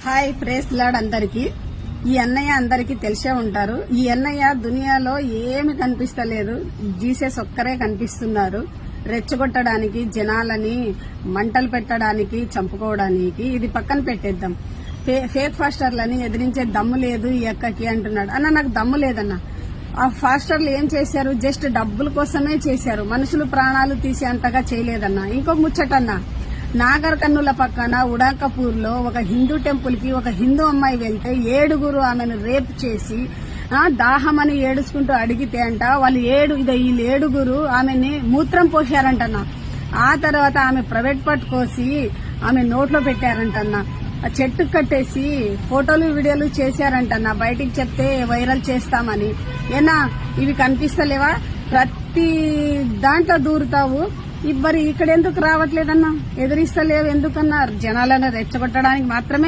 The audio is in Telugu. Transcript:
హాయ్ ప్రేస్ లాడ్ అందరికి. ఈ అన్నయ్య అందరికి తెలిసే ఉంటారు. ఈ అన్నయ్య దునియాలో ఏమి కనిపిస్తలేదు, జీసస్ ఒక్కరే కనిపిస్తున్నారు. రెచ్చగొట్టడానికి, జనాలని మంటలు పెట్టడానికి, చంపుకోవడానికి. ఇది పక్కన పెట్టేద్దాం. ఫేక్ ఫాస్టర్లని ఎదిరించే దమ్ము లేదు ఈ అక్కకి అంటున్నాడు. అన్న నాకు దమ్ము లేదన్న. ఆ ఫాస్టర్లు ఏం చేశారు? జస్ట్ డబ్బుల కోసమే చేశారు. మనుషులు ప్రాణాలు తీసే అంతగా చేయలేదన్న. ఇంకో ముచ్చటన్నా, నాగర్ కర్నూల పక్కన ఉడాకపూర్ లో ఒక హిందూ టెంపుల్ కి ఒక హిందూ అమ్మాయి వెళ్తే 7 ఆమెను రేప్ చేసి దాహమని ఏడుచుకుంటూ అడిగితే అంట వాళ్ళు 7 ఆమెని మూత్రం పోసారంటన్నా. ఆ తర్వాత ఆమె ప్రైవేట్ పార్ట్ కోసి ఆమె నోట్లో పెట్టారంటన్నా. ఆ చెట్టు కట్టేసి ఫోటోలు వీడియోలు చేశారంటన్నా. బయటికి చెప్తే వైరల్ చేస్తామని. ఏనా ఇవి కనిపిస్తలేవా? ప్రతి దాంట్లో దూరుతావు. మరి ఇక్కడ ఎందుకు రావట్లేదన్నా? ఎదిరిస్తలేవు ఎందుకన్నా? జనాలను రెచ్చగొట్టడానికి మాత్రమే.